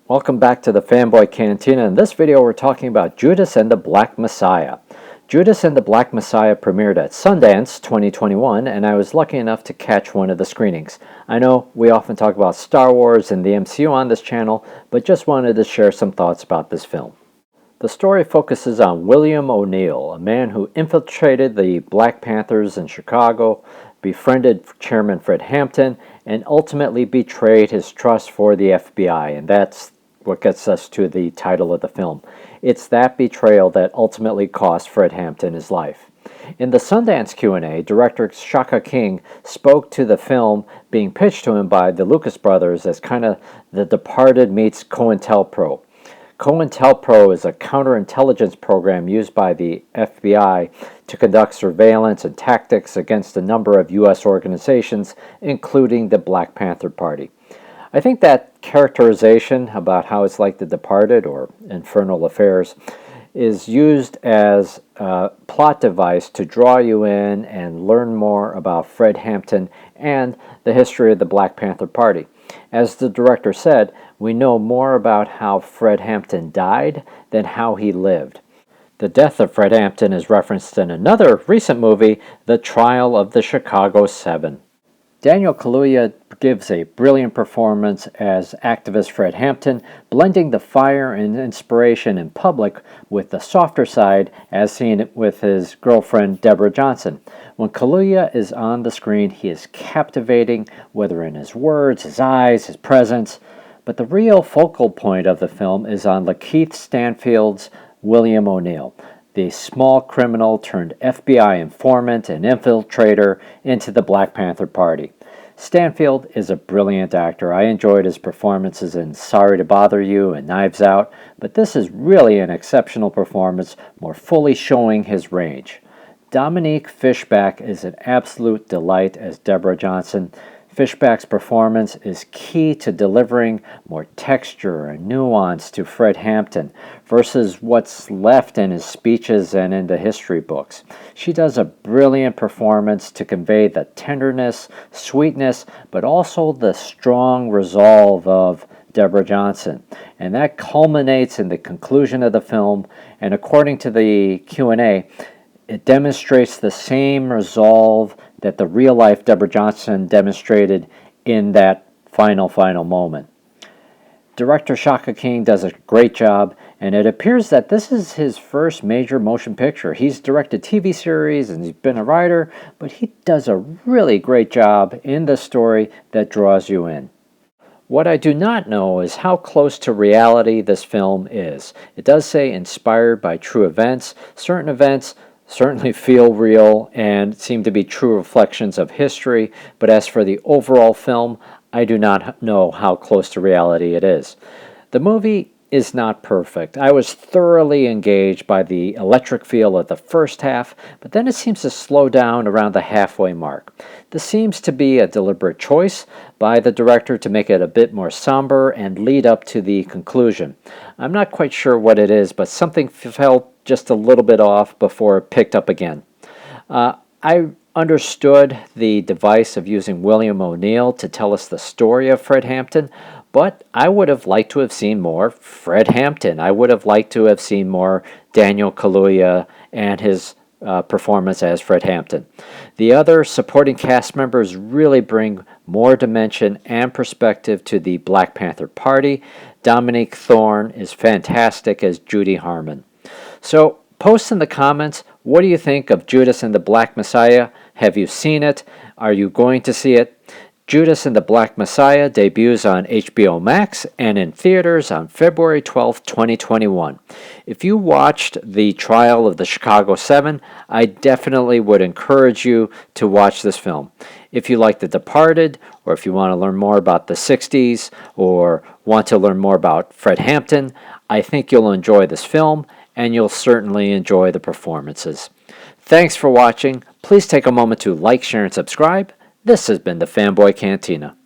Welcome back to the Fanboy Cantina. In this video we're talking about Judas and the Black Messiah. Judas and the Black Messiah premiered at Sundance 2021, and I was lucky enough to catch one of the screenings. I know we often talk about Star Wars and the MCU on this channel, but just wanted to share some thoughts about this film. The story focuses on William O'Neill, a man who infiltrated the Black Panthers in Chicago, befriended Chairman Fred Hampton, and ultimately betrayed his trust for the FBI, and that's what gets us to the title of the film. It's that betrayal that ultimately cost Fred Hampton his life. In the Sundance Q&A, director Shaka King spoke to the film being pitched to him by the Lucas brothers as kind of The Departed meets COINTELPRO. COINTELPRO is a counterintelligence program used by the FBI to conduct surveillance and tactics against a number of U.S. organizations, including the Black Panther Party. I think that characterization about how it's like The Departed or Infernal Affairs is used as a plot device to draw you in and learn more about Fred Hampton and the history of the Black Panther Party. As the director said, we know more about how Fred Hampton died than how he lived. The death of Fred Hampton is referenced in another recent movie, The Trial of the Chicago 7. Daniel Kaluuya gives a brilliant performance as activist Fred Hampton, blending the fire and inspiration in public with the softer side as seen with his girlfriend Deborah Johnson. When Kaluuya is on the screen, he is captivating, whether in his words, his eyes, his presence. But the real focal point of the film is on Lakeith Stanfield's William O'Neill, the small criminal turned FBI informant and infiltrator into the Black Panther Party. Stanfield is a brilliant actor. I enjoyed his performances in Sorry to Bother You and Knives Out, but this is really an exceptional performance, more fully showing his range. Dominique Fishback is an absolute delight as Deborah Johnson. Fishback's performance is key to delivering more texture and nuance to Fred Hampton versus what's left in his speeches and in the history books. She does a brilliant performance to convey the tenderness, sweetness, but also the strong resolve of Deborah Johnson. And that culminates in the conclusion of the film, and according to the Q&A, it demonstrates the same resolve that the real-life Deborah Johnson demonstrated in that final moment. Director Shaka King does a great job, and it appears that this is his first major motion picture. He's directed TV series and he's been a writer, but he does a really great job in the story that draws you in. What I do not know is how close to reality this film is. It does say inspired by true events. Certain events certainly feel real and seem to be true reflections of history, but as for the overall film, I do not know how close to reality it is. The movie is not perfect. I was thoroughly engaged by the electric feel of the first half, but then it seems to slow down around the halfway mark. This seems to be a deliberate choice by the director to make it a bit more somber and lead up to the conclusion. I'm not quite sure what it is, but something felt just a little bit off before it picked up again. I understood the device of using William O'Neill to tell us the story of Fred Hampton, but I would have liked to have seen more Fred Hampton. I would have liked to have seen more Daniel Kaluuya and his performance as Fred Hampton. The other supporting cast members really bring more dimension and perspective to the Black Panther Party. Dominique Thorne is fantastic as Judy Harmon. So post in the comments, what do you think of Judas and the Black Messiah? Have you seen it? Are you going to see it? Judas and the Black Messiah debuts on HBOMax and in theaters on February 12, 2021. If you watched The Trial of the Chicago 7, I definitely would encourage you to watch this film. If you like The Departed, or if you want to learn more about the 60s, or want to learn more about Fred Hampton, I think you'll enjoy this film, and you'll certainly enjoy the performances. Thanks for watching. Please take a moment to like, share, and subscribe. This has been the Fanboy Cantina.